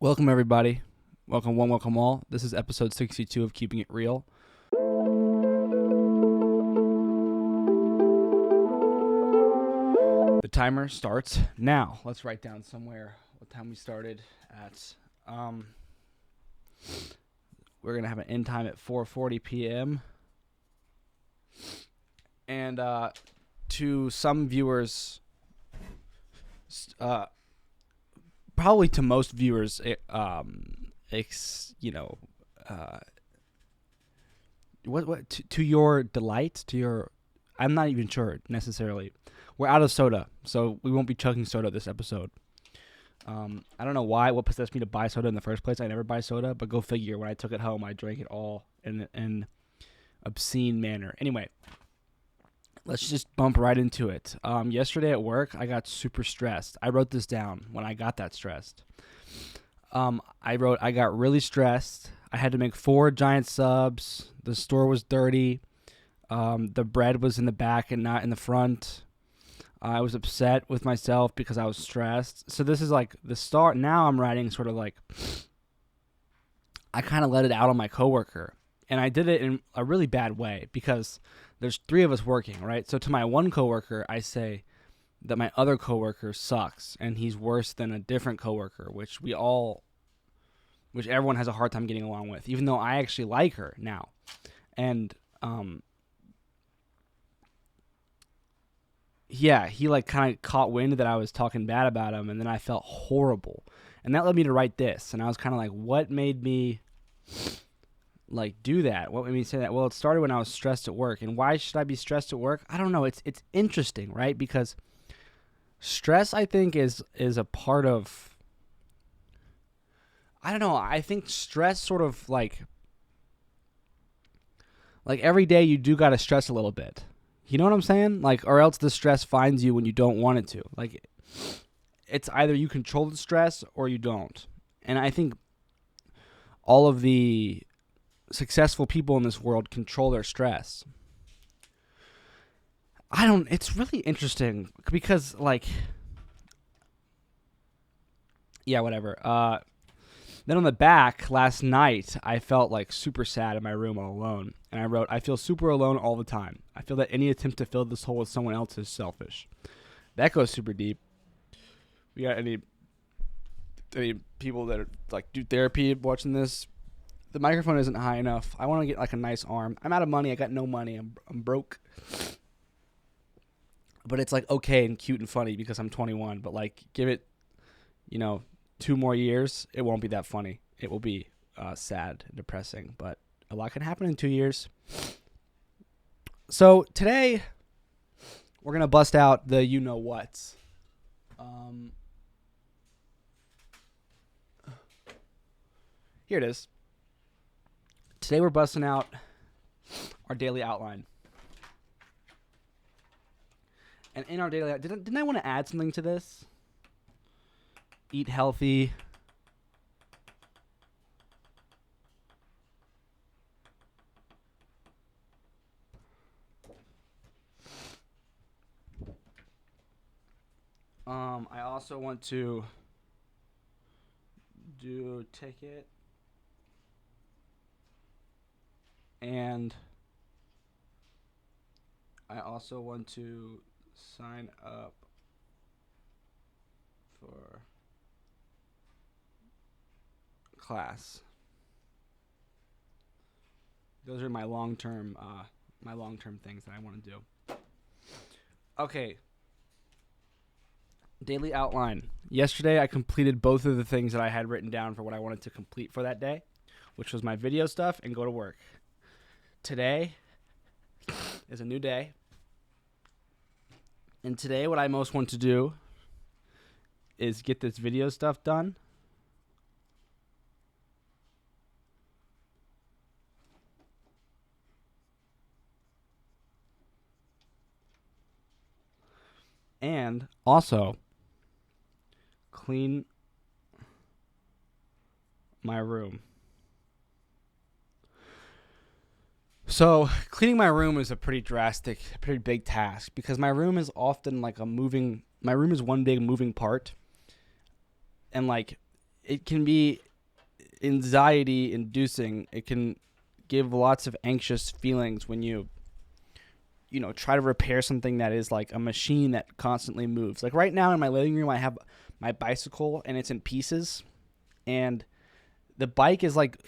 Welcome, everybody. Welcome one, welcome all. This is episode 62 of Keeping It Real. The timer starts now. Let's write down somewhere what time we started at. We're going to have an end time at 4:40 p.m. And to some viewers, probably to most viewers, to your delight, I'm not even sure necessarily. We're out of soda, so we won't be chugging soda this episode. I don't know what possessed me to buy soda in the first place. I never buy soda, but go figure. When I took it home, I drank it all in an obscene manner. Anyway, let's just bump right into it. Yesterday at work, I got super stressed. I wrote this down when I got that stressed. I got really stressed. I had to make 4 giant subs. The store was dirty. The bread was in the back and not in the front. I was upset with myself because I was stressed. So this is like the start. Now I'm writing sort of like, I kind of let it out on my coworker. And I did it in a really bad way because there's 3 of us working, right? So to my one coworker, I say that my other coworker sucks and he's worse than a different coworker, which everyone has a hard time getting along with, even though I actually like her now. And he like kind of caught wind that I was talking bad about him, and then I felt horrible. And that led me to write this. And I was kind of like, what made me like do that? What made me say that? Well, it started when I was stressed at work. And why should I be stressed at work? I don't know. It's interesting, right? Because stress, I think, is a part of, I don't know. I think stress sort of like every day you do got to stress a little bit. You know what I'm saying? Like, or else the stress finds you when you don't want it to. Like, it's either you control the stress or you don't. And I think all of the successful people in this world control their stress. It's really interesting because, like, yeah, whatever. Then on the back, last night, I felt like super sad in my room all alone. And I wrote, I feel super alone all the time. I feel that any attempt to fill this hole with someone else is selfish. That goes super deep. We got any people that are, like, do therapy watching this? The microphone isn't high enough. I want to get, like, a nice arm. I'm out of money. I got no money. I'm broke. But it's, like, okay and cute and funny because I'm 21. But, like, give it, 2 more years, it won't be that funny. It will be sad and depressing, but a lot can happen in 2 years. So today, we're going to bust out the you-know-whats. Here it is. Today we're busting out our daily outline. And in our daily outline, didn't I want to add something to this? Eat healthy. I also want to do ticket and I also want to sign up for class. Those are my long-term things that I want to do. Okay. Daily outline. Yesterday I completed both of the things that I had written down for what I wanted to complete for that day, which was my video stuff and go to work. Today is a new day. And today what I most want to do is get this video stuff done. And also clean my room. So cleaning my room is a pretty big task because my room is often like my room is one big moving part. And like it can be anxiety inducing. It can give lots of anxious feelings when you try to repair something that is like a machine that constantly moves. Like right now in my living room, I have my bicycle and it's in pieces, and the bike is like,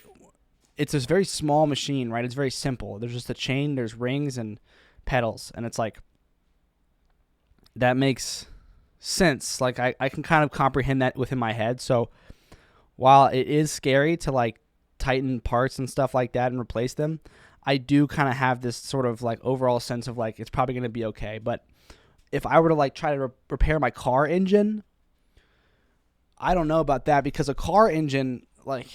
it's this very small machine, right? It's very simple. There's just a chain, there's rings and pedals, and it's like, that makes sense. Like I can kind of comprehend that within my head. So while it is scary to like tighten parts and stuff like that and replace them, I do kind of have this sort of like overall sense of like it's probably going to be okay. But if I were to like try to repair my car engine, I don't know about that, because a car engine, like,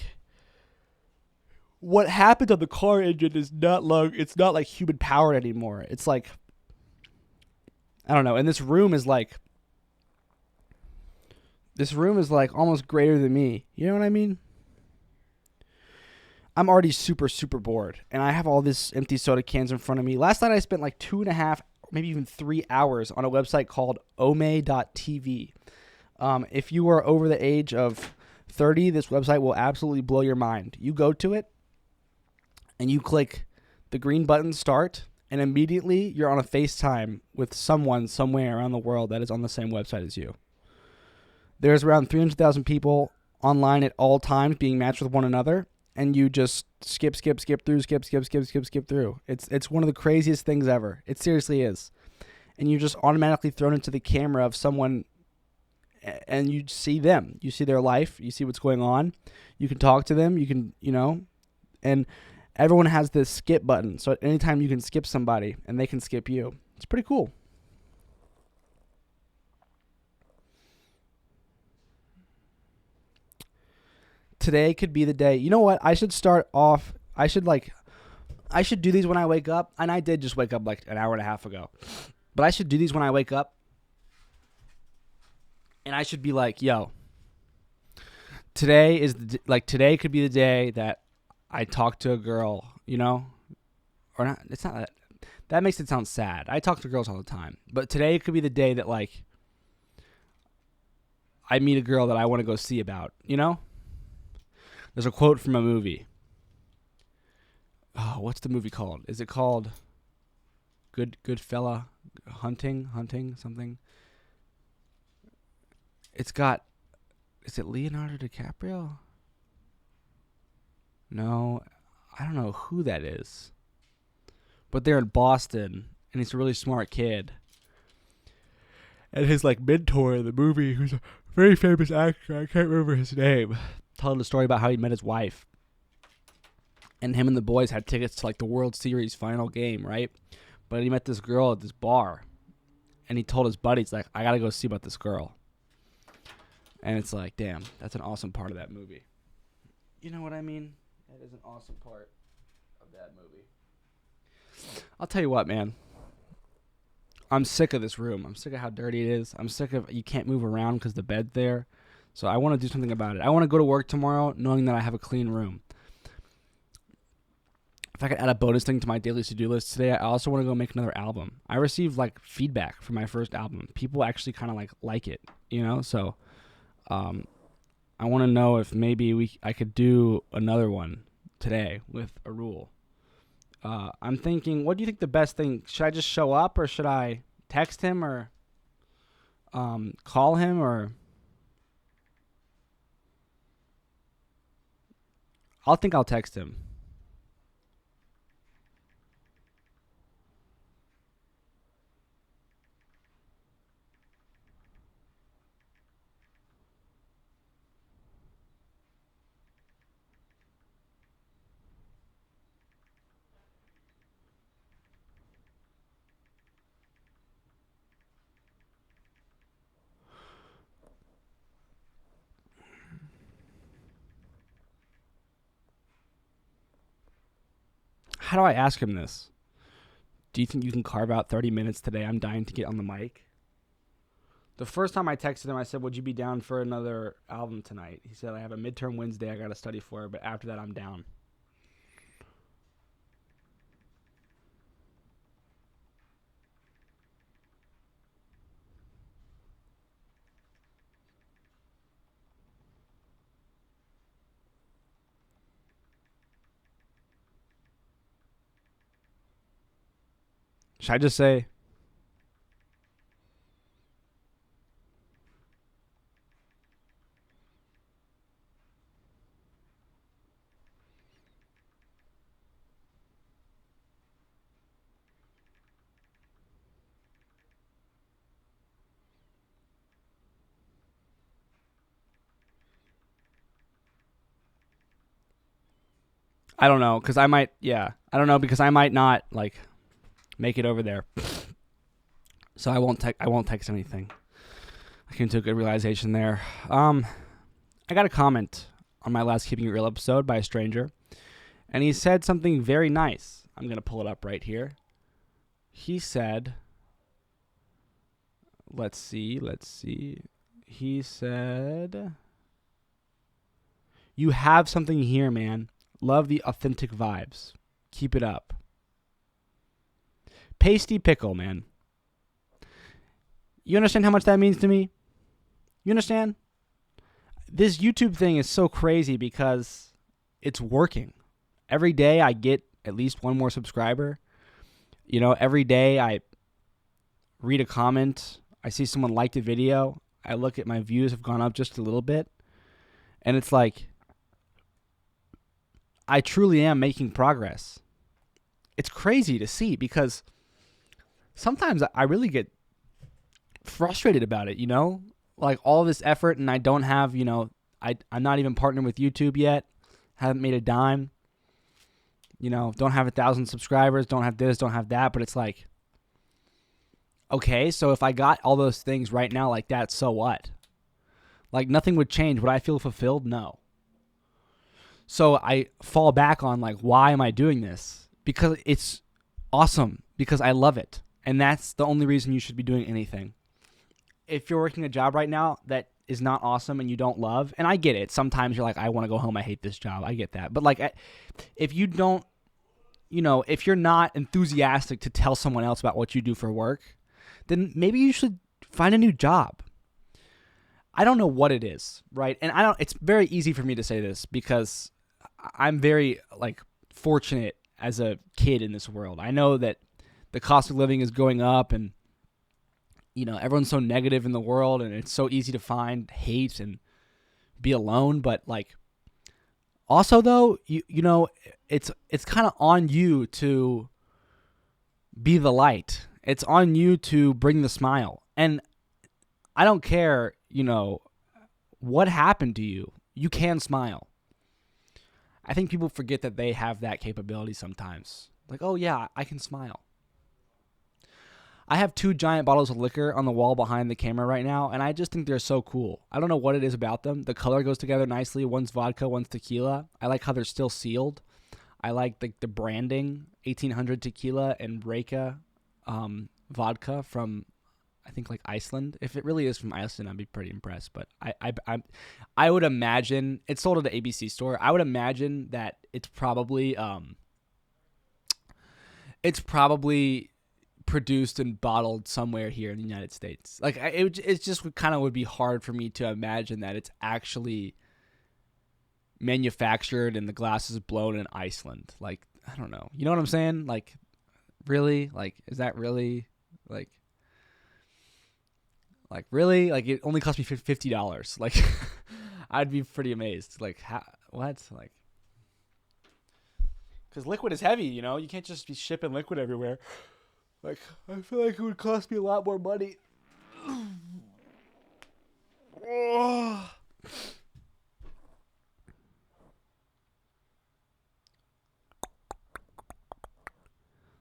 what happens on the car engine is not like, it's not like human powered anymore. It's like, I don't know. And this room is like almost greater than me. You know what I mean? I'm already super, super bored, and I have all this empty soda cans in front of me. Last night I spent like 2.5, maybe even 3 hours on a website called ome.tv. If you are over the age of 30, this website will absolutely blow your mind. You go to it, and you click the green button start, and immediately you're on a FaceTime with someone somewhere around the world that is on the same website as you. There's around 300,000 people online at all times being matched with one another, and you just skip through. It's one of the craziest things ever. It seriously is. And you're just automatically thrown into the camera of someone, and you see them. You see their life. You see what's going on. You can talk to them. You can, and everyone has this skip button. So at any time you can skip somebody, and they can skip you. It's pretty cool. Today could be the day. You know what? I should start off. I should do these when I wake up. And I did just wake up like an hour and a half ago. But I should do these when I wake up. And I should be like, yo, today today could be the day that I talk to a girl, or not. It's not that. That makes it sound sad. I talk to girls all the time. But today could be the day that like I meet a girl that I want to go see about, There's a quote from a movie. Oh, what's the movie called? Is it called Good Fella Hunting something? It's got, is it Leonardo DiCaprio? No, I don't know who that is. But they're in Boston, and he's a really smart kid. And his like mentor in the movie, who's a very famous actor, I can't remember his name, told a story about how he met his wife. And him and the boys had tickets to like the World Series final game, right? But he met this girl at this bar. And he told his buddies, like, I gotta go see about this girl. And it's like, damn, that's an awesome part of that movie. You know what I mean? That is an awesome part of that movie. I'll tell you what, man. I'm sick of this room. I'm sick of how dirty it is. I'm sick of you can't move around because the bed's there. So I want to do something about it. I want to go to work tomorrow knowing that I have a clean room. If I could add a bonus thing to my daily to-do list today, I also want to go make another album. I received like feedback for my first album. People actually kind of like it, So I want to know if maybe I could do another one today with a rule. I'm thinking, what do you think the best thing? Should I just show up, or should I text him, or call him, or I'll text him. How do I ask him this? Do you think you can carve out 30 minutes today? I'm dying to get on the mic. The first time I texted him, I said, would you be down for another album tonight? He said, I have a midterm Wednesday I got to study for, but after that, I'm down. Should I just say? I don't know, because I might, yeah. I don't know, because I might not, like, make it over there. So I won't text anything. I came to a good realization there. I got a comment on my last Keeping It Real episode by a stranger, and he said something very nice. I'm going to pull it up right here. He said, let's see. He said, "You have something here, man. Love the authentic vibes. Keep it up." Pasty pickle, man. You understand how much that means to me? You understand? This YouTube thing is so crazy because it's working. Every day I get at least one more subscriber. You know, every day I read a comment. I see someone like the video. I look at my views have gone up just a little bit. And it's like, I truly am making progress. It's crazy to see because sometimes I really get frustrated about it, you know? Like all this effort and I don't have, you know, I'm not even partnered with YouTube yet. Haven't made a dime. You know, don't have 1,000 subscribers, don't have this, don't have that. But it's like, okay, so if I got all those things right now like that, so what? Like nothing would change. Would I feel fulfilled? No. So I fall back on like, why am I doing this? Because it's awesome. Because I love it. And that's the only reason you should be doing anything. If you're working a job right now that is not awesome and you don't love, and I get it. Sometimes you're like, I want to go home. I hate this job. I get that. But like, if you don't, you know, if you're not enthusiastic to tell someone else about what you do for work, then maybe you should find a new job. I don't know what it is, right? And it's very easy for me to say this because I'm very like fortunate as a kid in this world. I know that the cost of living is going up and, you know, everyone's so negative in the world and it's so easy to find hate and be alone. But like, also though, you know, it's kind of on you to be the light. It's on you to bring the smile. And I don't care, you know, what happened to you. You can smile. I think people forget that they have that capability sometimes. Like, oh yeah, I can smile. I have 2 giant bottles of liquor on the wall behind the camera right now, and I just think they're so cool. I don't know what it is about them. The color goes together nicely. One's vodka, one's tequila. I like how they're still sealed. I like the branding, 1800 tequila and Reka vodka from, I think, like Iceland. If it really is from Iceland, I'd be pretty impressed. But I would imagine, it's sold at the ABC store. I would imagine that it's probably produced and bottled somewhere here in the United States. Like it just kind of would be hard for me to imagine that it's actually manufactured and the glass is blown in Iceland. Like, I don't know. You know what I'm saying? Like, really? Like, is that really like really? Like, it only cost me $50. Like, I'd be pretty amazed. Like, what? Like, because liquid is heavy, you know? You can't just be shipping liquid everywhere. Like, I feel like it would cost me a lot more money.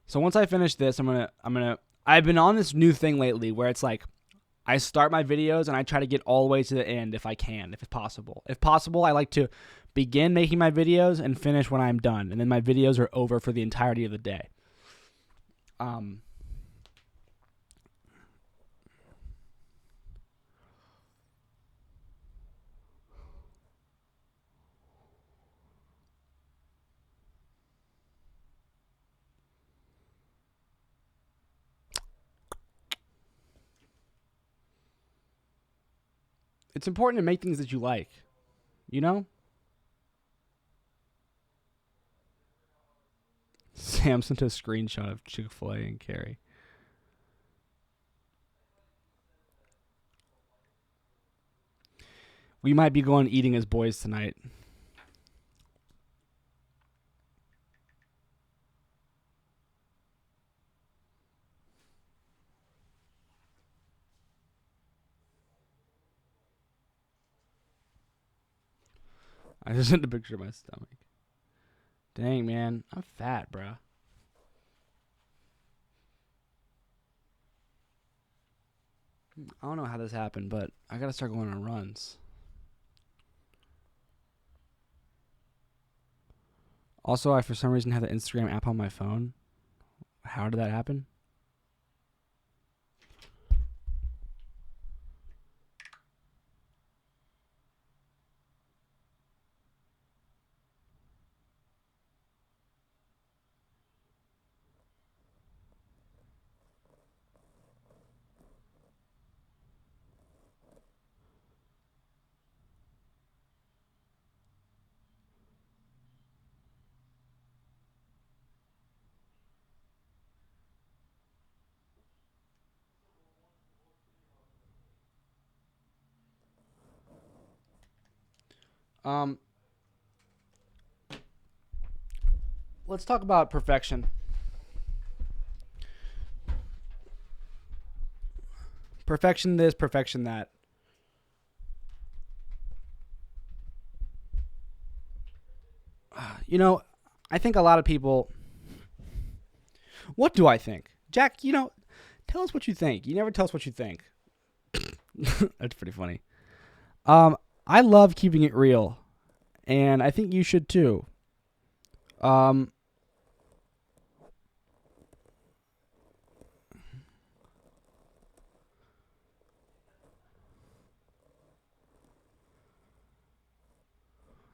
So once I finish this, I've been on this new thing lately where it's like, I start my videos and I try to get all the way to the end if I can, if it's possible. If possible, I like to begin making my videos and finish when I'm done. And then my videos are over for the entirety of the day. It's important to make things that you like, you know? Sam sent a screenshot of Chick-fil-A and Carrie. We might be going eating as boys tonight. I just sent a picture of my stomach. Dang, man. I'm fat, bruh. I don't know how this happened, but I gotta start going on runs. Also, I for some reason have the Instagram app on my phone. How did that happen? Um, let's talk about perfection. Perfection this, perfection that. You know, I think a lot of people. What do I think? Jack, tell us what you think. You never tell us what you think. That's pretty funny. I love keeping it real, and I think you should too. Um,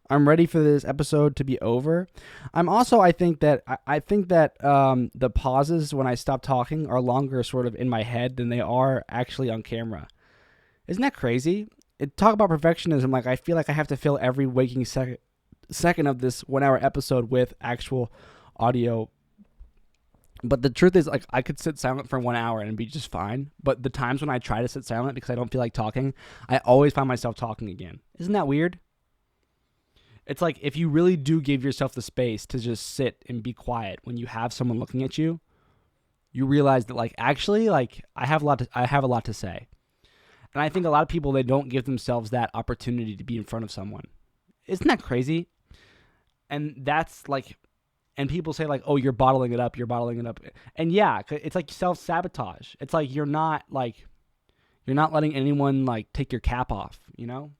I'm ready for this episode to be over. I think that the pauses when I stop talking are longer sort of in my head than they are actually on camera. Isn't that crazy? Talk about perfectionism. Like, I feel like I have to fill every waking second of this 1 hour episode with actual audio. But the truth is, like, I could sit silent for 1 hour and be just fine. But the times when I try to sit silent because I don't feel like talking, I always find myself talking again. Isn't that weird? It's like, if you really do give yourself the space to just sit and be quiet when you have someone looking at you, you realize that, like, actually, like, I have a lot to say. And I think a lot of people, they don't give themselves that opportunity to be in front of someone. Isn't that crazy? And that's like, and people say like, oh, you're bottling it up. And yeah, it's like self-sabotage. It's like you're not letting anyone like take your cap off, you know?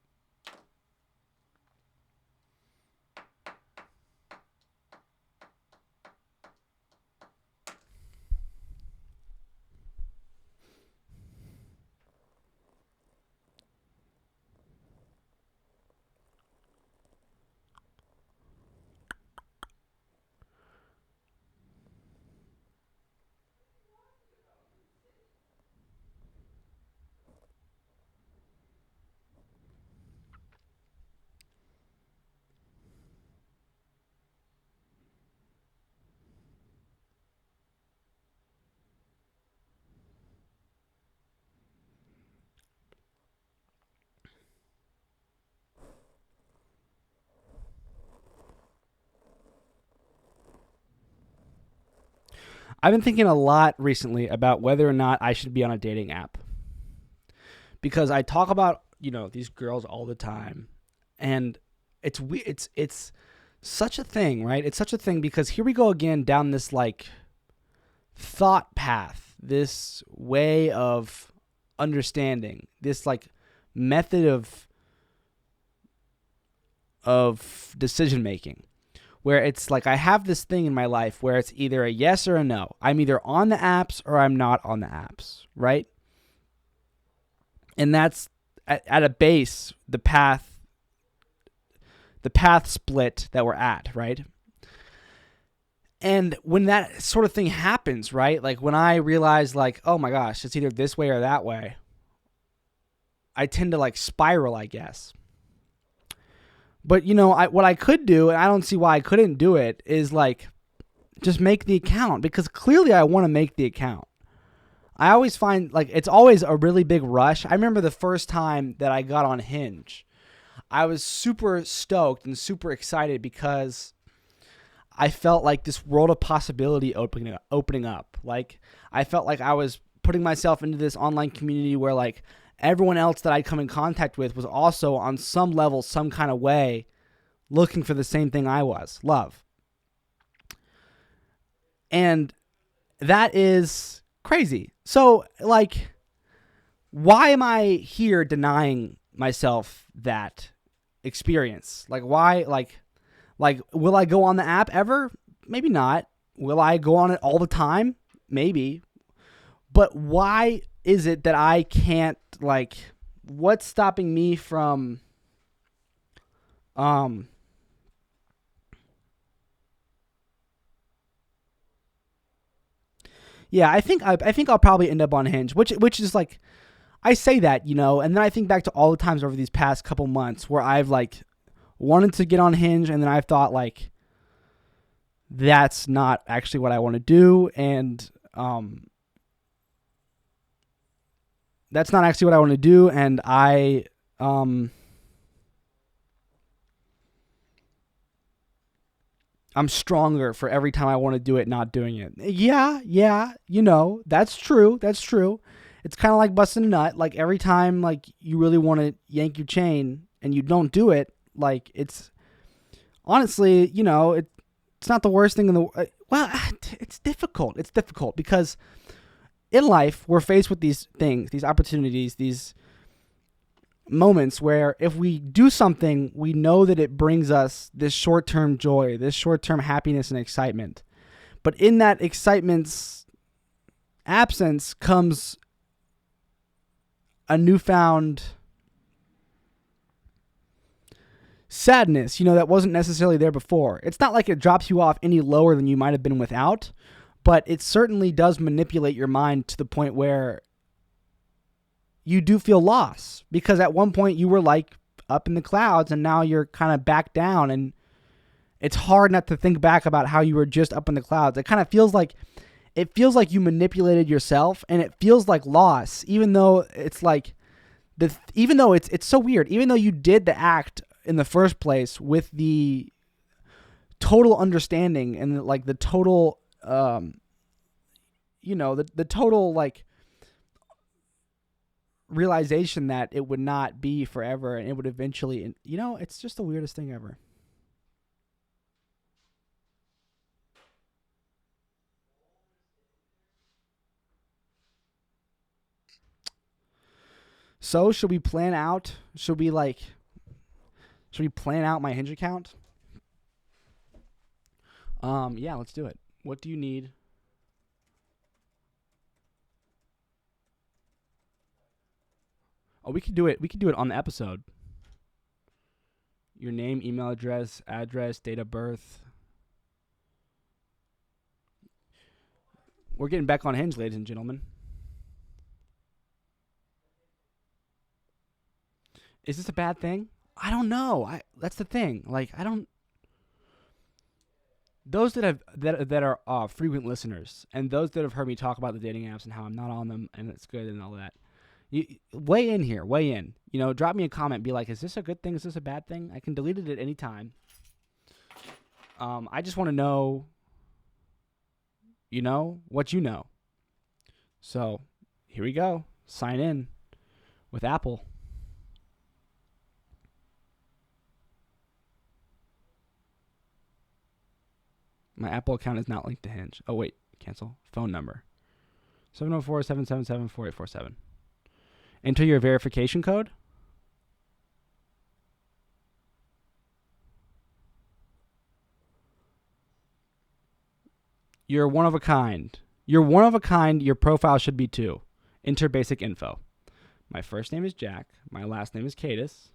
I've been thinking a lot recently about whether or not I should be on a dating app. Because I talk about, these girls all the time. And it's such a thing, right? It's such a thing because here we go again down this like thought path, this way of understanding, this like method of decision making, where it's like I have this thing in my life where it's either a yes or a no. I'm either on the apps or I'm not on the apps, right? And that's at a base, the path split that we're at, right? And when that sort of thing happens, right? Like when I realize like, oh my gosh, it's either this way or that way, I tend to like spiral, I guess. But, what I could do, and I don't see why I couldn't do it, is like just make the account, because clearly I want to make the account. I always find like it's always a really big rush. I remember the first time that I got on Hinge, I was super stoked and super excited because I felt like this world of possibility opening up. Like I felt like I was putting myself into this online community where like everyone else that I'd come in contact with was also on some level, some kind of way looking for the same thing I was, love. And that is crazy. So like, why am I here denying myself that experience? Like why, like, will I go on the app ever? Maybe not. Will I go on it all the time? Maybe. But why is it that I can't, like, what's stopping me from, yeah, I think I'll probably end up on Hinge, which is like, I say that, you know, and then I think back to all the times over these past couple months where I've like wanted to get on Hinge, and then I've thought like, that's not actually what I want to do, and that's not actually what I want to do, and I'm stronger for every time I want to do it not doing it. Yeah, you know, that's true. It's kind of like busting a nut. Like every time like you really want to yank your chain and you don't do it, like it's honestly, you know, it's not the worst thing in the well, it's difficult. It's difficult because in life we're faced with these things, these opportunities, these moments where if we do something, we know that it brings us this short-term joy, this short-term happiness and excitement. But in that excitement's absence comes a newfound sadness, you know, that wasn't necessarily there before. It's not like it drops you off any lower than you might have been without, but it certainly does manipulate your mind to the point where you do feel lost, because at one point you were like up in the clouds and now you're kind of back down, and it's hard not to think back about how you were just up in the clouds. It kind of feels like you manipulated yourself, and it feels like loss, even though it's like even though it's so weird, even though you did the act in the first place with the total understanding and like the total you know, the total like realization that it would not be forever and it would eventually, you know, it's just the weirdest thing ever. So should we plan out? Should we plan out my Hinge account? Yeah, let's do it. What do you need? Oh, we could do it. We could do it on the episode. Your name, email address, date of birth. We're getting back on Hinge, ladies and gentlemen. Is this a bad thing? I don't know. That's the thing. Like I don't. Those that are frequent listeners, and those that have heard me talk about the dating apps and how I'm not on them and it's good and all that, you weigh in here. Weigh in. You know, drop me a comment. Be like, is this a good thing? Is this a bad thing? I can delete it at any time. I just want to know, you know, what you know. So here we go. Sign in with Apple. My Apple account is not linked to Hinge. Oh, wait. Cancel. Phone number. 704-777-4847. Enter your verification code. You're one of a kind. You're one of a kind. Your profile should be too. Enter basic info. My first name is Jack. My last name is Kadis.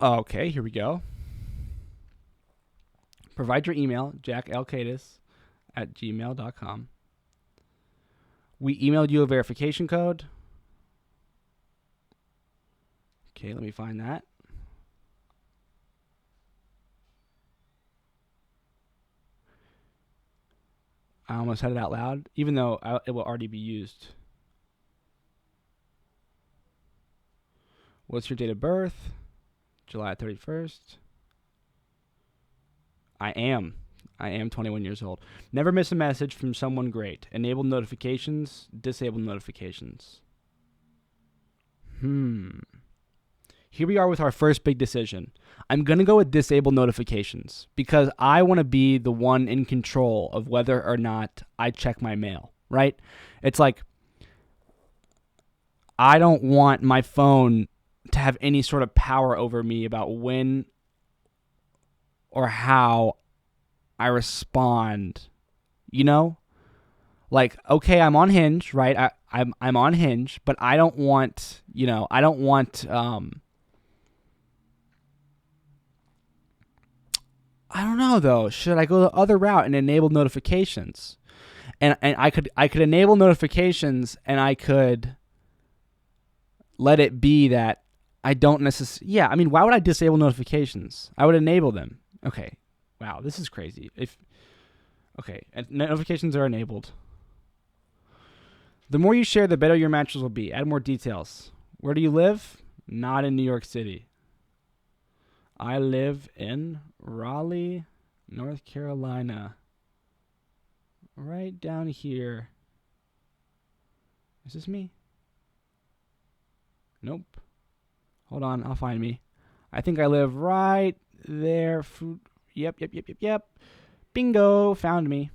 Okay, here we go. Provide your email, jacklkadis@gmail.com. We emailed you a verification code. Okay, let me find that. I almost said it out loud, even though it will already be used. What's your date of birth? July 31st. I am. I am 21 years old. Never miss a message from someone great. Enable notifications, disable notifications. Here we are with our first big decision. I'm going to go with disable notifications because I want to be the one in control of whether or not I check my mail, right? It's like I don't want my phone to have any sort of power over me about when or how I respond, you know? Like, okay, I'm on Hinge, right? I'm on Hinge, but I don't want, I don't want I don't know though. Should I go the other route and enable notifications? And I could enable notifications and I could let it be that I don't necessarily. Yeah, I mean, why would I disable notifications? I would enable them. Okay. Wow, this is crazy. Okay, and notifications are enabled. The more you share, the better your matches will be. Add more details. Where do you live? Not in New York City. I live in Raleigh, North Carolina. Right down here. Is this me? Nope. Hold on, I'll find me. I think I live right there. Yep. Bingo, found me.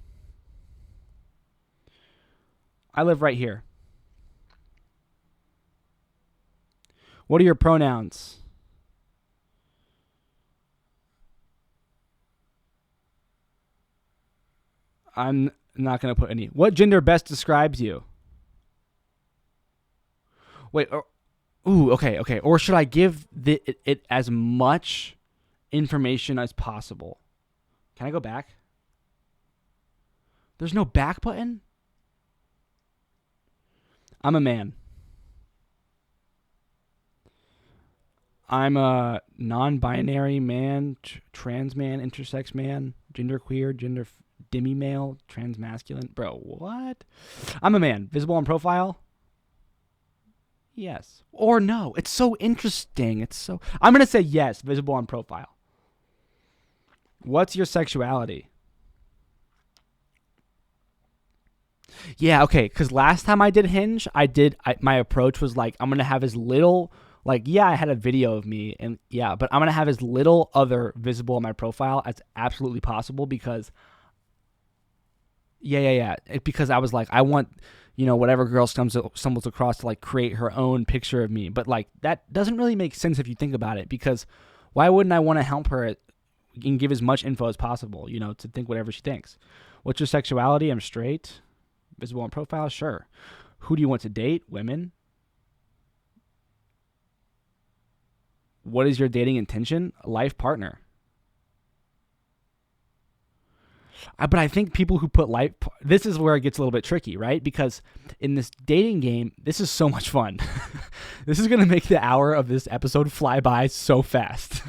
I live right here. What are your pronouns? I'm not going to put any. What gender best describes you? Wait. Okay. Or should I give it as much information as possible? Can I go back? There's no back button? I'm a man. I'm a non-binary man, trans man, intersex man, genderqueer, gender demi-male, transmasculine. Bro, what? I'm a man. Visible on profile? Yes. Or no. It's so interesting. I'm going to say yes, visible on profile. What's your sexuality? Yeah, okay, because last time I did Hinge, my approach was like, I'm going to have as little, like, yeah, I had a video of me, and yeah, but I'm going to have as little other visible on my profile as absolutely possible because, yeah. Because I was like, I want, whatever girl stumbles across to, like, create her own picture of me. But, like, that doesn't really make sense if you think about it because why wouldn't I want to help her and give as much info as possible, to think whatever she thinks? What's your sexuality? I'm straight. Visible on profile? Sure. Who do you want to date? Women. What is your dating intention? A life partner. But I think people who put life... This is where it gets a little bit tricky, right? Because in this dating game, this is so much fun. This is going to make the hour of this episode fly by so fast.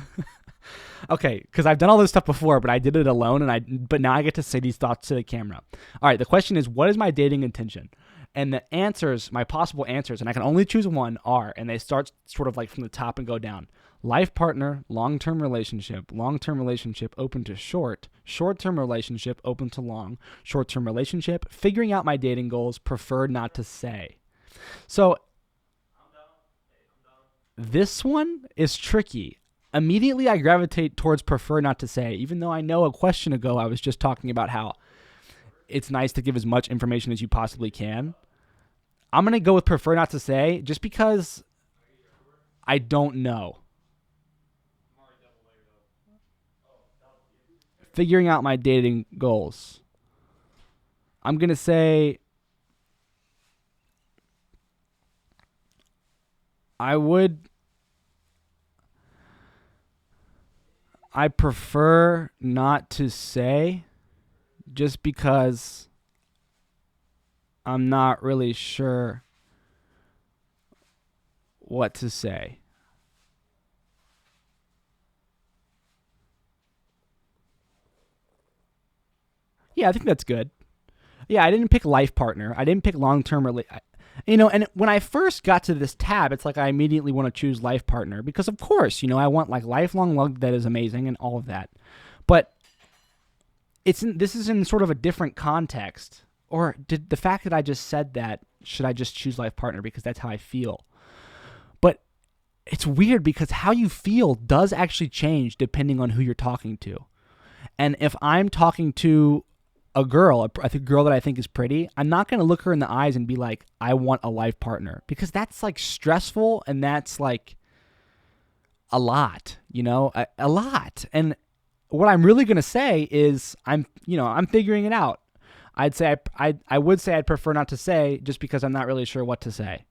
Okay, because I've done all this stuff before, but I did it alone, but now I get to say these thoughts to the camera. All right, the question is, what is my dating intention? And the answers, my possible answers, and I can only choose one, are, and they start sort of like from the top and go down. Life partner, long-term relationship open to short-term relationship open to long, short-term relationship, figuring out my dating goals, prefer not to say. So this one is tricky. Immediately I gravitate towards prefer not to say, even though I know a question ago I was just talking about how it's nice to give as much information as you possibly can. I'm going to go with prefer not to say just because I don't know. Figuring out my dating goals. I'm going to say I prefer not to say just because I'm not really sure what to say. Yeah, I think that's good. Yeah, I didn't pick life partner. I didn't pick long term and when I first got to this tab, it's like I immediately want to choose life partner because of course, I want like lifelong love that is amazing and all of that. But this is in sort of a different context. Or did the fact that I just said that, should I just choose life partner because that's how I feel? But it's weird because how you feel does actually change depending on who you're talking to. And if I'm talking to a girl, a girl that I think is pretty, I'm not going to look her in the eyes and be like, I want a life partner, because that's like stressful and that's like a lot, a lot. And what I'm really going to say is I'm figuring it out. I would say I'd prefer not to say, just because I'm not really sure what to say.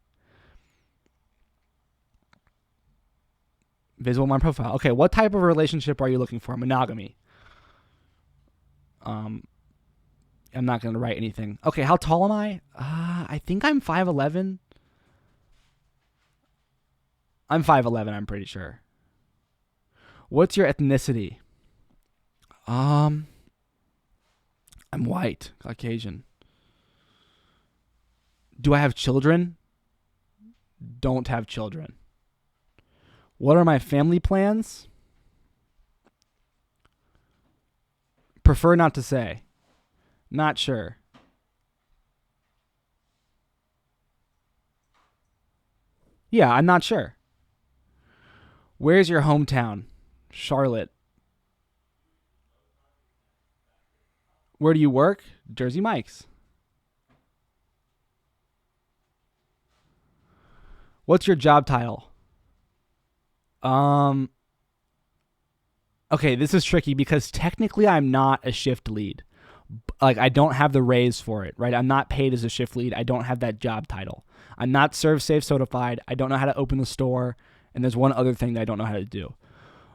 Visible my profile. Okay, what type of relationship are you looking for? Monogamy. I'm not going to write anything. Okay, how tall am I? I think I'm 5'11". I'm 5'11", I'm pretty sure. What's your ethnicity? I'm white, Caucasian. Do I have children? Don't have children. What are my family plans? Prefer not to say. Not sure. Yeah, I'm not sure. Where's your hometown? Charlotte. Where do you work? Jersey Mike's. What's your job title? Okay, this is tricky because technically I'm not a shift lead. Like, I don't have the raise for it, right? I'm not paid as a shift lead. I don't have that job title. I'm not serve safe certified. I don't know how to open the store. And there's one other thing that I don't know how to do.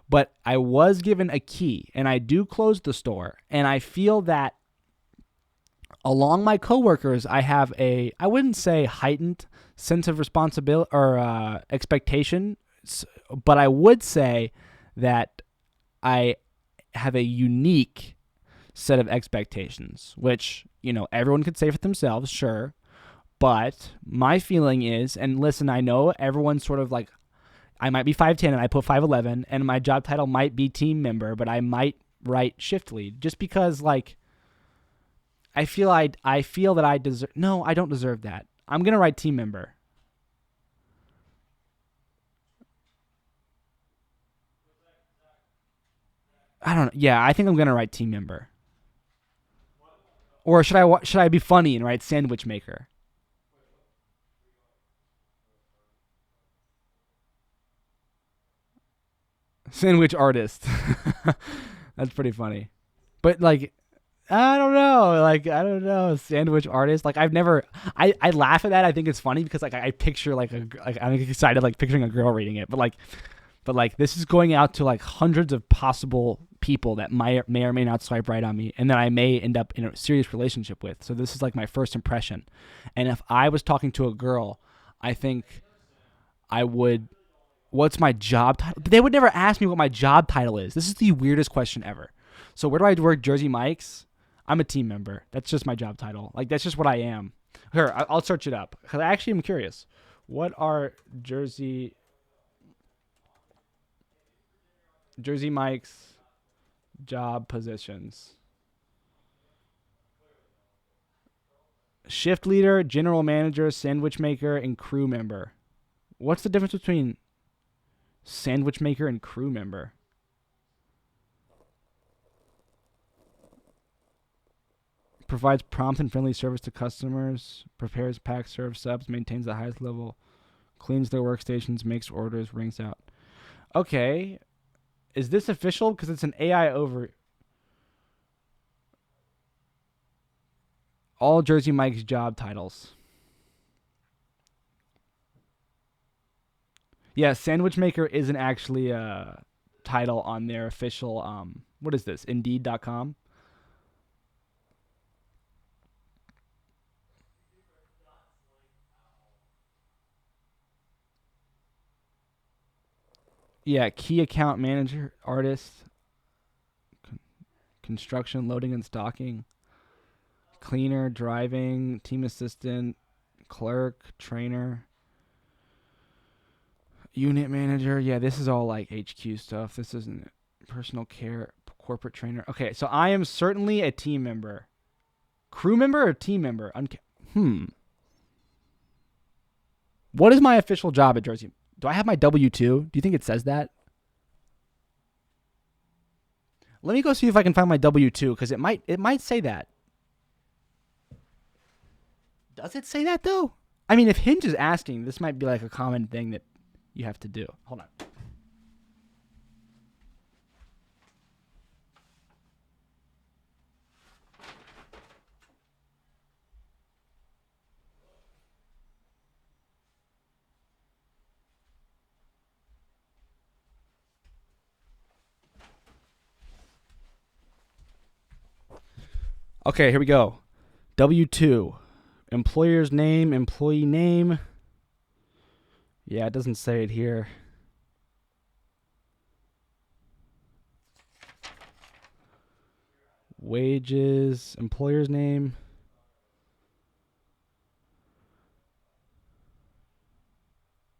But I was given a key, and I do close the store. And I feel that along my coworkers, I have I wouldn't say heightened sense of responsibility or expectation, but I would say that I have a unique set of expectations, which, everyone could say for themselves, sure. But my feeling is, and listen, I know everyone's sort of like, I might be 5'10" and I put 5'11", and my job title might be team member, but I might write shift lead just because, like, I feel that I deserve. No, I don't deserve that. I'm gonna write team member. I don't know. Yeah, I think I'm gonna write team member. Or should I be funny and write sandwich maker? Sandwich artist. That's pretty funny. But like, I don't know. Like, I don't know. Sandwich artist. Like, I laugh at that. I think it's funny because like I picture I'm excited like picturing a girl reading it. But this is going out to like hundreds of possible people that may or may not swipe right on me, and that I may end up in a serious relationship with. So this is like my first impression. And if I was talking to a girl, I think I would. What's my job title? They would never ask me what my job title is. This is the weirdest question ever. So where do I work? Jersey Mike's. I'm a team member. That's just my job title. Like, that's just what I am. Here, I'll search it up because I actually am curious. What are Jersey Mike's job positions? Shift leader, general manager, sandwich maker, and crew member. What's the difference between sandwich maker and crew member? Provides prompt and friendly service to customers, prepares, packs, serves subs, maintains the highest level, cleans their workstations, makes orders, rings out. Okay. Is this official? Because it's an AI over. All Jersey Mike's job titles. Yeah, sandwich maker isn't actually a title on their official, what is this, Indeed.com? Yeah, key account manager, artist, construction, loading and stocking, Cleaner, driving, team assistant, clerk, trainer, unit manager. Yeah, this is all like HQ stuff. This isn't personal care, corporate trainer. Okay, so I am certainly a team member. Crew member or team member? What is my official job at Jersey? Do I have my W-2? Do you think it says that? Let me go see if I can find my W-2 because it might say that. Does it say that though? I mean, if Hinge is asking, this might be like a common thing that you have to do. Hold on. Okay, here we go. W-2. Employer's name, employee name. Yeah, it doesn't say it here. Wages, employer's name.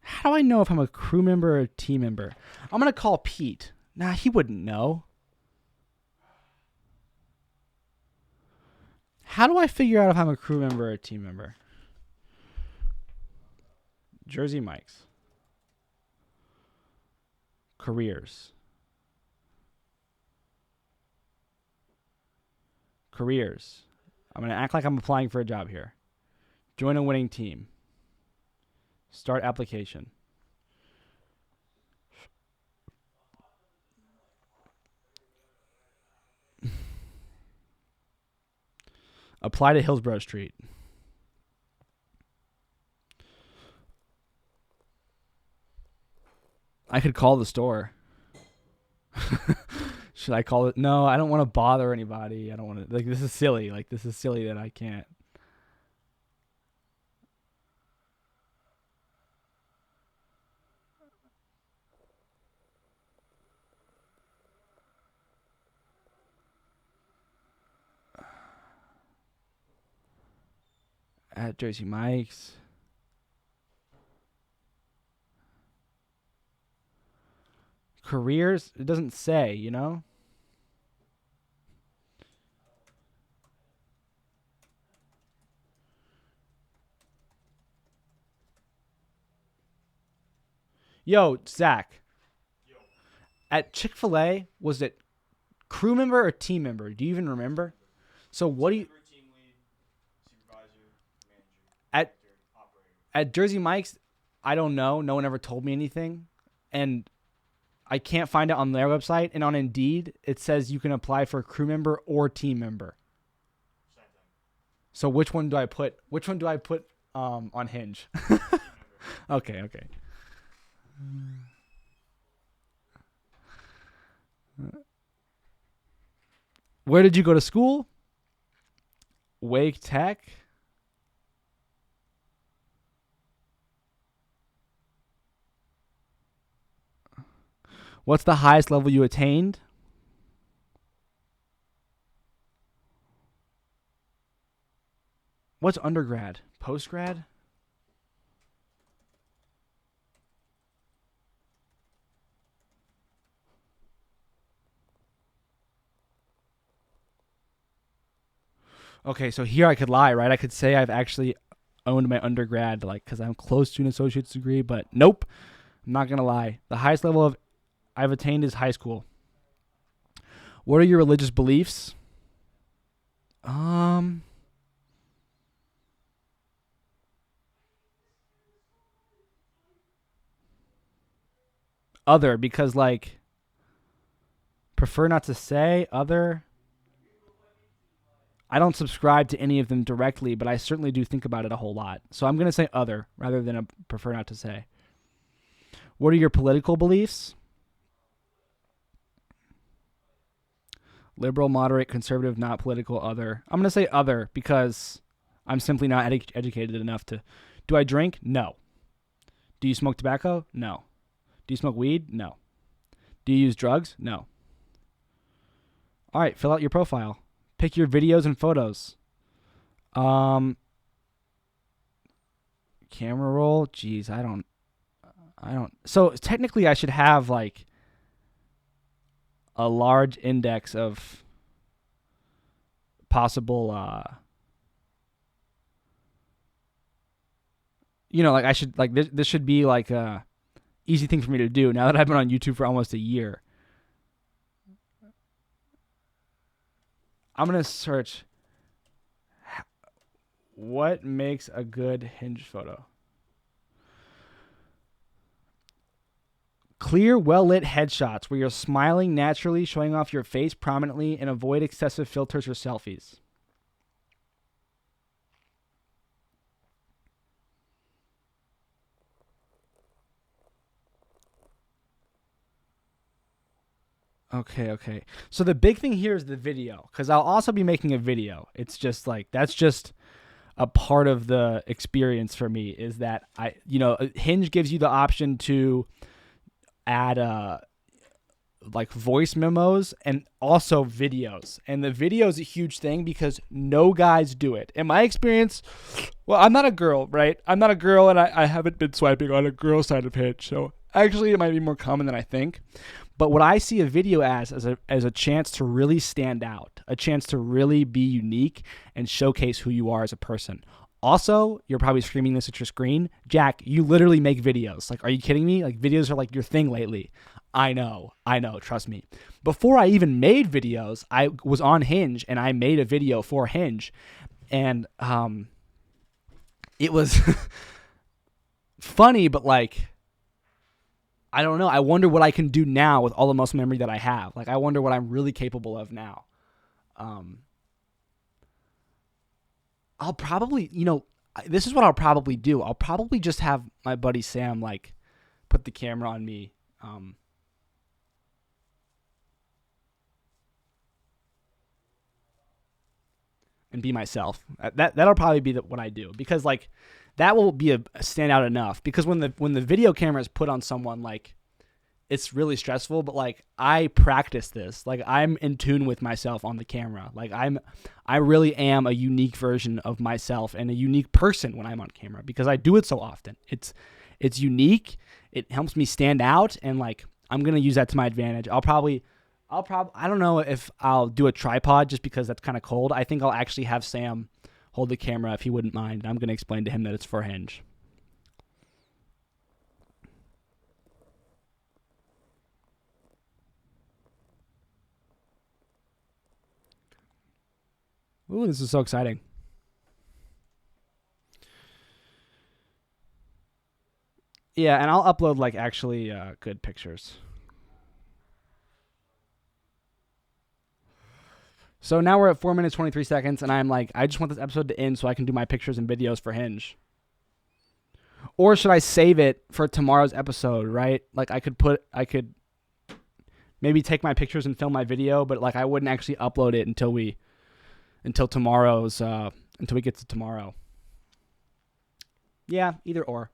How do I know if I'm a crew member or a team member? I'm going to call Pete. Nah, he wouldn't know. How do I figure out if I'm a crew member or a team member? Jersey Mike's. Careers. Careers. I'm going to act like I'm applying for a job here. Join a winning team. Start application. Apply to Hillsborough Street. I could call the store. Should I call it? No, I don't want to bother anybody. I don't want to. Like, this is silly. Like, this is silly that I can't. At Jersey Mike's. Careers? It doesn't say, you know? Yo, Zach. Yo. At Chick-fil-A, was it crew member or team member? Do you even remember? So what do you... Team lead, supervisor, manager, at Jersey Mike's, I don't know. No one ever told me anything. And I can't find it on their website. And on Indeed, it says you can apply for crew member or team member. Same thing. So which one do I put? Which one do I put on Hinge? Okay. Where did you go to school? Wake Tech. What's the highest level you attained? What's undergrad? Postgrad? Okay, so here I could lie, right? I could say I've actually owned my undergrad, like, because I'm close to an associate's degree, but nope. I'm not going to lie. The highest level of I've attained is high school. What are your religious beliefs? Other, because, like, prefer not to say other. I don't subscribe to any of them directly, but I certainly do think about it a whole lot. So I'm going to say other rather than prefer not to say. What are your political beliefs? Liberal, moderate, conservative, not political, other. I'm going to say other because I'm simply not educated enough to. Do I drink? No. Do you smoke tobacco? No. Do you smoke weed? No. Do you use drugs? No. All right, fill out your profile. Pick your videos and photos. Um, camera roll. Jeez, I don't. So technically, I should have like a large index of possible. Like I should like this should be like a easy thing for me to do now that I've been on YouTube for almost a year. I'm gonna search what makes a good hinge photo. Clear, well lit headshots where you're smiling naturally, showing off your face prominently, and avoid excessive filters or selfies. Okay. So the big thing here is the video, because I'll also be making a video. It's just like that's just a part of the experience for me is that Hinge gives you the option to add like voice memos and also videos. And the video is a huge thing because no guys do it. In my experience, well, I'm not a girl, right? I'm not a girl, and I haven't been swiping on a girl side of Hinge. So actually, it might be more common than I think. But what I see a video as a chance to really stand out, a chance to really be unique and showcase who you are as a person. Also, you're probably screaming this at your screen. Jack, you literally make videos. Like, are you kidding me? Like, videos are like your thing lately. I know, trust me. Before I even made videos, I was on Hinge and I made a video for Hinge. And it was funny, but like, I don't know. I wonder what I can do now with all the muscle memory that I have. Like, I wonder what I'm really capable of now. I'll probably, this is what I'll probably do. I'll probably just have my buddy Sam, like, put the camera on me. And be myself. That'll probably be what I do, because like that will be a standout enough, because when the video camera is put on someone, like, it's really stressful, but like I practice this. Like, I'm in tune with myself on the camera. Like, I really am a unique version of myself and a unique person when I'm on camera, because I do it so often. It's unique. It helps me stand out, and like I'm going to use that to my advantage. I don't know if I'll do a tripod just because that's kind of cold. I think I'll actually have Sam hold the camera if he wouldn't mind. I'm going to explain to him that it's for Hinge. Ooh, this is so exciting. Yeah, and I'll upload like actually good pictures. So now we're at 4 minutes 23 seconds, and I'm like, I just want this episode to end so I can do my pictures and videos for Hinge. Or should I save it for tomorrow's episode, right? Like, I could maybe take my pictures and film my video, but like I wouldn't actually upload it until we get to tomorrow. Yeah, either or.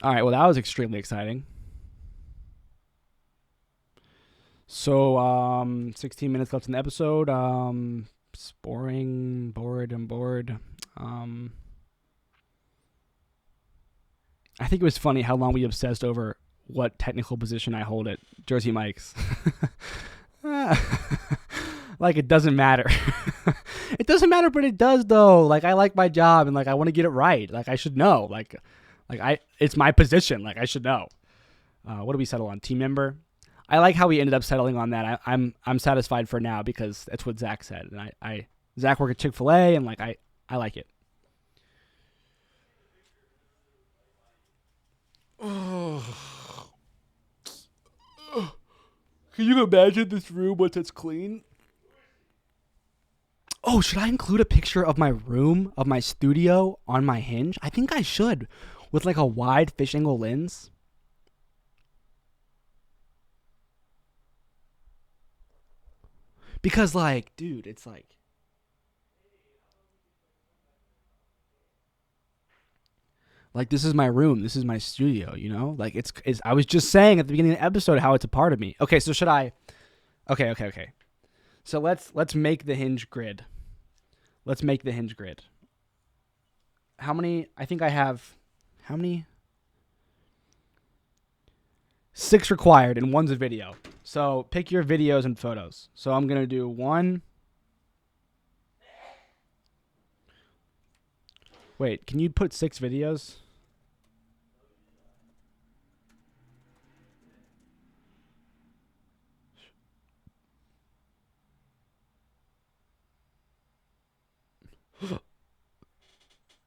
All right, well, that was extremely exciting. So, 16 minutes left in the episode. It's boring, I'm bored. I think it was funny how long we obsessed over what technical position I hold at Jersey Mike's. Like, it doesn't matter. It doesn't matter, but it does though. Like, I like my job and like I want to get it right. Like, I should know. It's my position. Like, I should know. What do we settle on? Team member. I like how we ended up settling on that. I'm satisfied for now because that's what Zach said, and Zach worked at Chick-fil-A, and like I like it. Can you imagine this room once it's clean? Oh, should I include a picture of my room, of my studio on my Hinge? I think I should, with like a wide fish angle lens. Because like, dude, it's Like, this is my room. This is my studio, you know? Like, it's I was just saying at the beginning of the episode how it's a part of me. Okay, so should I... Okay. So let's make the hinge grid. Let's make the hinge grid. How many... I think I have... How many? 6 required, and 1's a video. So pick your videos and photos. So I'm going to do 1... Wait, can you put 6 videos?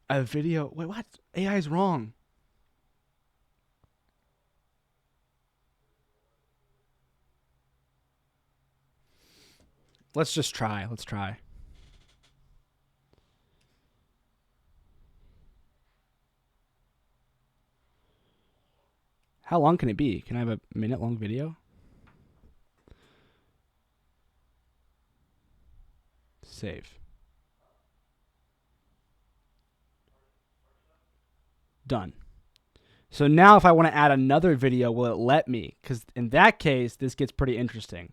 A video. Wait, what? AI is wrong. Let's just try. Let's try. How long can it be? Can I have a minute-long video? Save. Done. So now if I want to add another video, will it let me? Because in that case, this gets pretty interesting.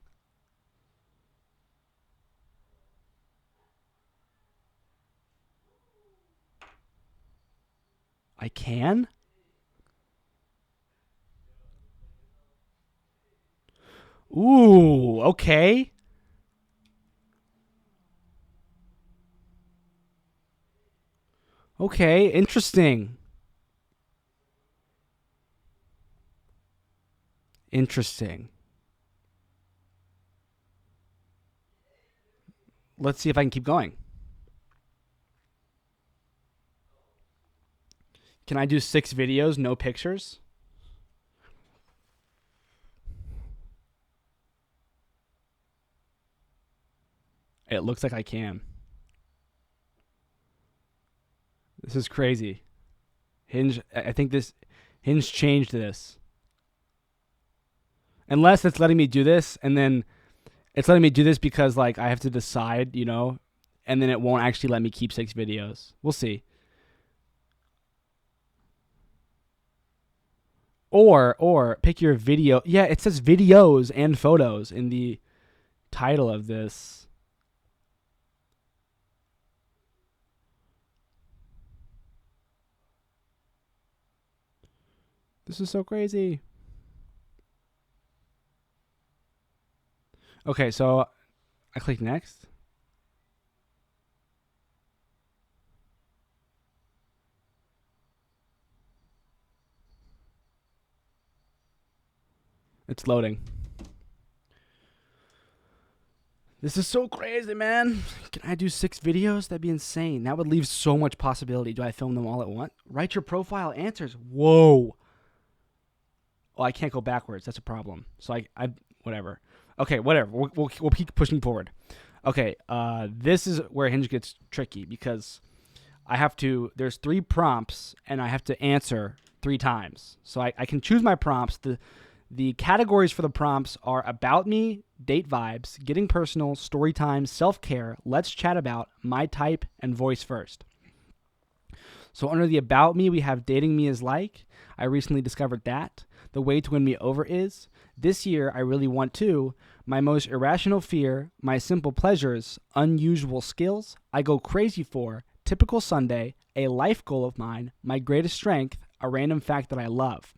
I can? Ooh, okay. Okay, interesting. Interesting. Let's see if I can keep going. Can I do 6 videos, no pictures? It looks like I can. This is crazy. Hinge, I think Hinge changed this. Unless it's letting me do this, and then it's letting me do this because, like, I have to decide, you know, and then it won't actually let me keep 6 videos. We'll see. Or pick your video. Yeah, it says videos and photos in the title of this. This is so crazy. Okay, so I click next. It's loading. This is so crazy, man. Can I do 6 videos? That'd be insane. That would leave so much possibility. Do I film them all at once? Write your profile answers. Whoa. Oh, I can't go backwards. That's a problem. So I whatever. Okay, whatever. We'll keep pushing forward. Okay, this is where Hinge gets tricky because there's 3 prompts and I have to answer 3 times. So I can choose my prompts. The categories for the prompts are about me, date vibes, getting personal, story time, self-care, let's chat about, my type, and voice first. So under the about me, we have dating me is like. I recently discovered that. The way to win me over is. This year, I really want to. My most irrational fear, my simple pleasures, unusual skills, I go crazy for, typical Sunday, a life goal of mine, my greatest strength, a random fact that I love.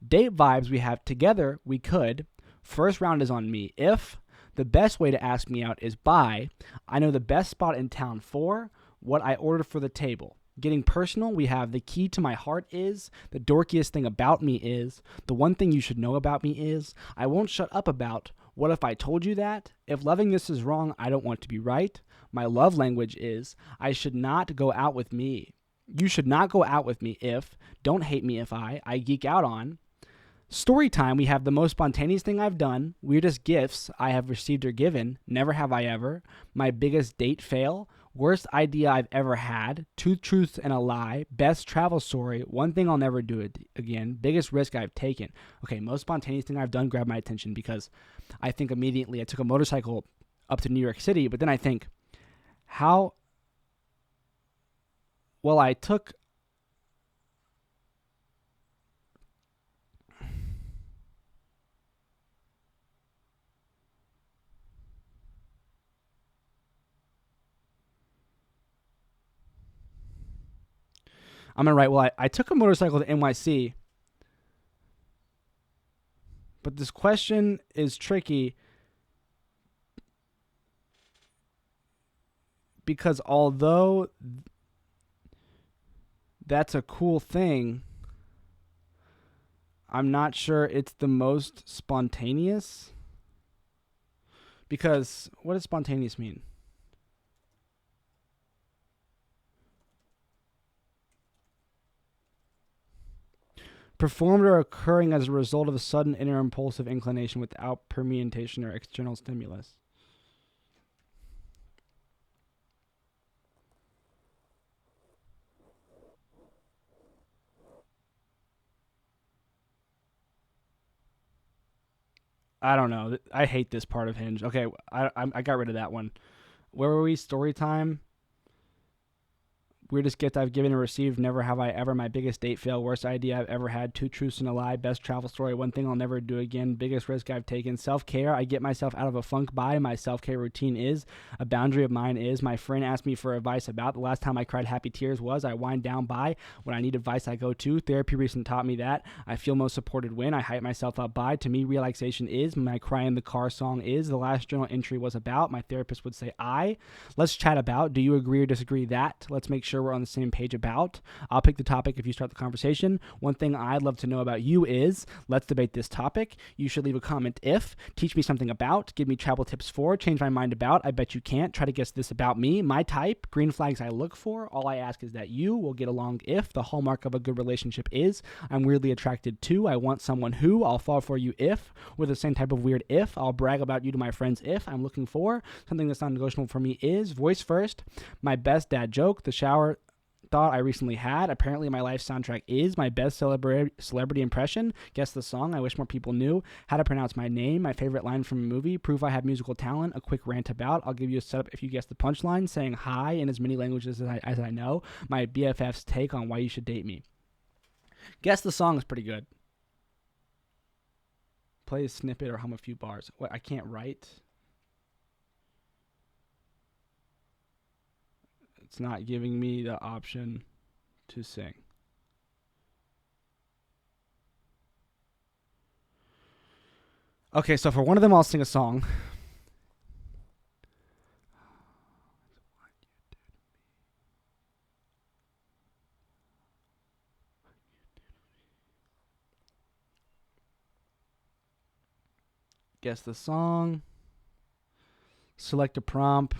Date vibes we have together, we could. First round is on me. If the best way to ask me out is by, I know the best spot in town for, what I order for the table. Getting personal, we have the key to my heart is, the dorkiest thing about me is, the one thing you should know about me is, I won't shut up about, what if I told you that? If loving this is wrong, I don't want to be right. My love language is, I should not go out with me. You should not go out with me if, don't hate me if I geek out on. Story time, we have the most spontaneous thing I've done, weirdest gifts I have received or given, never have I ever, my biggest date fail, worst idea I've ever had, 2 truths and a lie, best travel story, one thing I'll never do it again, biggest risk I've taken. Okay, most spontaneous thing I've done grabbed my attention because I think immediately I took a motorcycle up to New York City, but then I think, I took I'm gonna write. Well, I took a motorcycle to NYC, but this question is tricky because although that's a cool thing, I'm not sure it's the most spontaneous. Because what does spontaneous mean? Performed or occurring as a result of a sudden inner impulsive inclination without permutation or external stimulus. I don't know. I hate this part of Hinge. Okay, I got rid of that one. Where were we? Story time. Weirdest gift I've given or received. Never have I ever. My biggest date fail. Worst idea I've ever had. 2 truths and a lie. Best travel story. One thing I'll never do again. Biggest risk I've taken. Self-care. I get myself out of a funk by. My self-care routine is. A boundary of mine is. My friend asked me for advice about. The last time I cried happy tears was. I wind down by. When I need advice, I go to. Therapy recently taught me that. I feel most supported when. I hype myself up by. To me, relaxation is. My cry in the car song is. The last journal entry was about. My therapist would say I. Let's chat about. Do you agree or disagree that? Let's make sure we're on the same page about. I'll pick the topic if you start the conversation. One thing I'd love to know about you is, let's debate this topic. You should leave a comment if, teach me something about, give me travel tips for, change my mind about, I bet you can't, try to guess this about me, my type, green flags I look for. All I ask is that you will get along if, the hallmark of a good relationship is, I'm weirdly attracted to, I want someone who, I'll fall for you if, with the same type of weird if, I'll brag about you to my friends if, I'm looking for, something that's non-negotiable for me is, voice first, my best dad joke, the shower thought I recently had. Apparently, my life soundtrack is my best celebrity impression. Guess the song I wish more people knew. How to pronounce my name. My favorite line from a movie. Proof I have musical talent. A quick rant about. I'll give you a setup if you guess the punchline. Saying hi in as many languages as I know. My BFF's take on why you should date me. Guess the song is pretty good. Play a snippet or hum a few bars. What? I can't write. It's not giving me the option to sing. Okay, so for one of them, I'll sing a song. Guess the song. Select a prompt.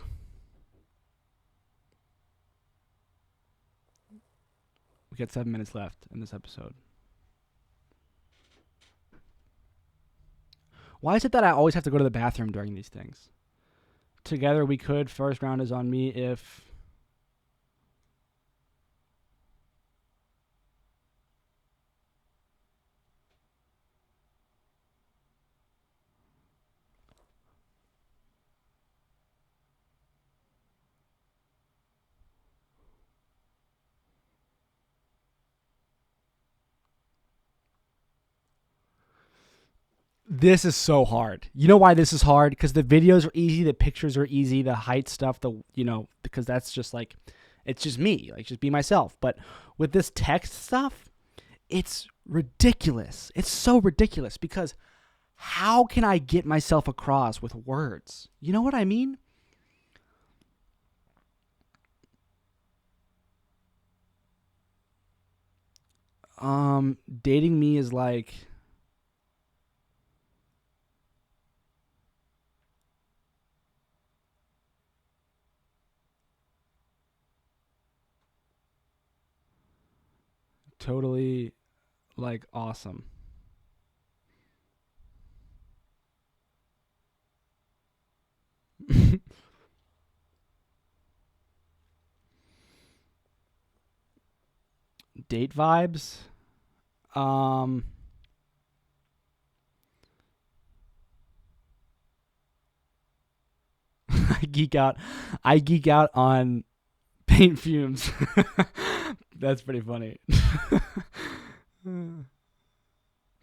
We got 7 minutes left in this episode. Why is it that I always have to go to the bathroom during these things? Together we could. First round is on me if... This is so hard. You know why this is hard? Because the videos are easy, the pictures are easy, the height stuff, because that's just like, it's just me, like just be myself. But with this text stuff, it's ridiculous. It's so ridiculous because how can I get myself across with words? You know what I mean? Dating me is like... totally like awesome. Date vibes. Um I geek out on paint fumes. That's pretty funny.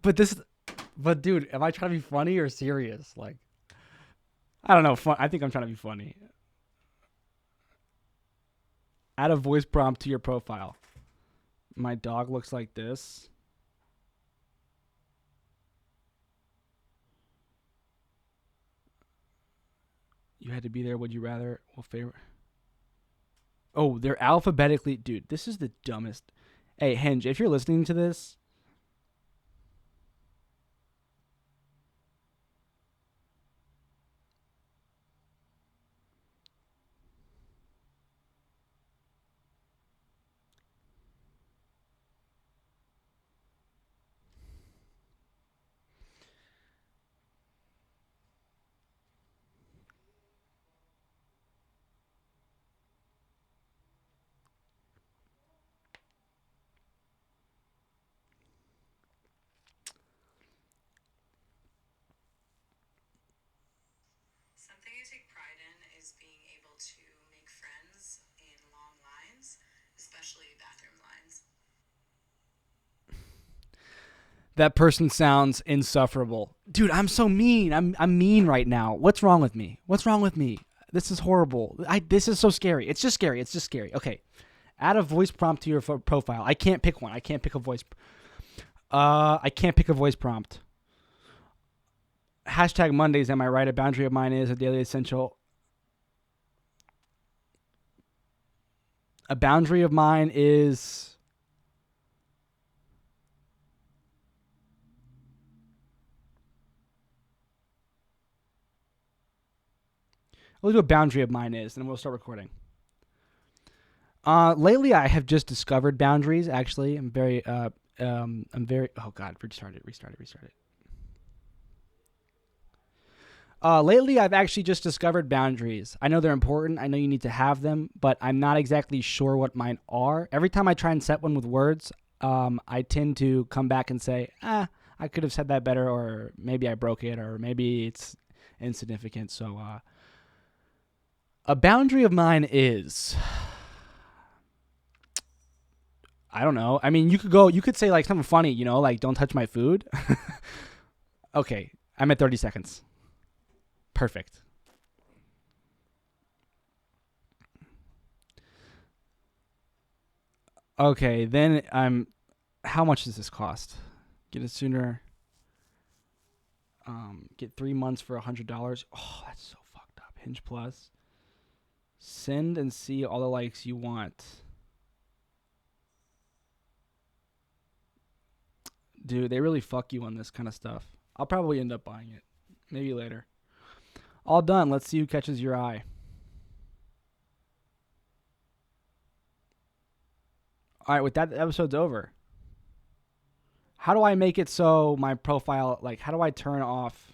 But dude, am I trying to be funny or serious? Like, I don't know. I think I'm trying to be funny. Add a voice prompt to your profile. My dog looks like this. You had to be there. Would you rather? Well, favorite. Oh, they're alphabetically. Dude, this is the dumbest. Hey, Hinge, if you're listening to this, Something I take pride in is being able to make friends in long lines, especially bathroom lines. that person sounds insufferable. Dude, I'm so mean. I'm mean right now. What's wrong with me? What's wrong with me? This is horrible. This is so scary. It's just scary. It's just scary. Okay. Add a voice prompt to your profile. I can't pick one. I can't pick a voice. I can't pick a voice prompt. Hashtag Mondays. Am I right? A boundary of mine is a daily essential. A boundary of mine is. We'll do a boundary of mine is, and we'll start recording. Lately, I have just discovered boundaries. Actually, I'm very. Oh God! Restart it. Lately, I've actually just discovered boundaries. I know they're important. I know you need to have them, but I'm not exactly sure what mine are. Every time I try and set one with words, I tend to come back and say, I could have said that better, or maybe I broke it, or maybe it's insignificant. So, a boundary of mine is, I don't know. I mean, you could say like something funny, like don't touch my food. Okay, I'm at 30 seconds. Perfect. Okay, then how much does this cost? Get it sooner. Get 3 months for $100. Oh, that's so fucked up. Hinge Plus. Send and see all the likes you want. Dude, they really fuck you on this kind of stuff. I'll probably end up buying it. Maybe later. All done. Let's see who catches your eye. All right, with that, the episode's over. How do I make it so my profile, like, how do I turn off?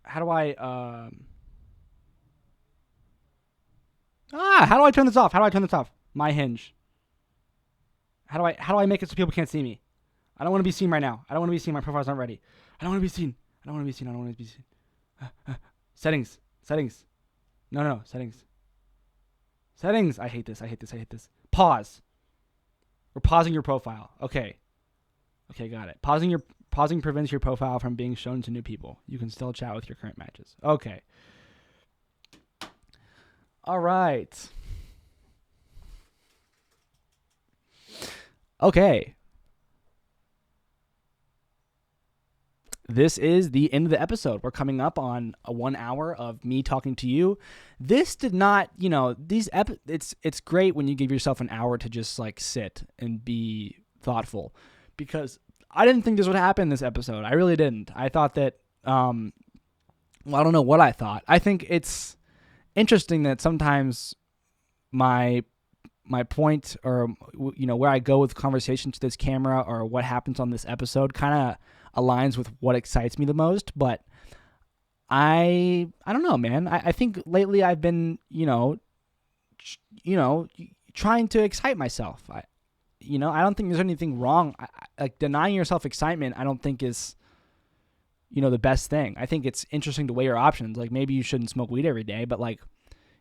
How do I, how do I turn this off? My Hinge. How do I make it so people can't see me? I don't want to be seen right now. I don't want to be seen. My profile's not ready. I don't want to be seen. Settings. No. Settings. I hate this. Pause. We're pausing your profile. Okay, got it. Pausing prevents your profile from being shown to new people. You can still chat with your current matches. Okay. All right. Okay. This is the end of the episode. We're coming up on a 1 hour of me talking to you. This did not, it's great when you give yourself an hour to just like sit and be thoughtful, because I didn't think this would happen this episode. I really didn't. I thought that, I don't know what I thought. I think it's interesting that sometimes my point, or where I go with conversation to this camera, or what happens on this episode kind of aligns with what excites me the most. But I don't know, man. I think lately I've been, trying to excite myself. I don't think there's anything wrong. Like denying yourself excitement, I don't think is, the best thing. I think it's interesting to weigh your options. Like maybe you shouldn't smoke weed every day, but like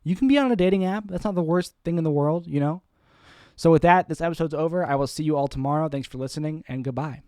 you can be on a dating app. That's not the worst thing in the world, So with that, this episode's over. I will see you all tomorrow. Thanks for listening, and goodbye.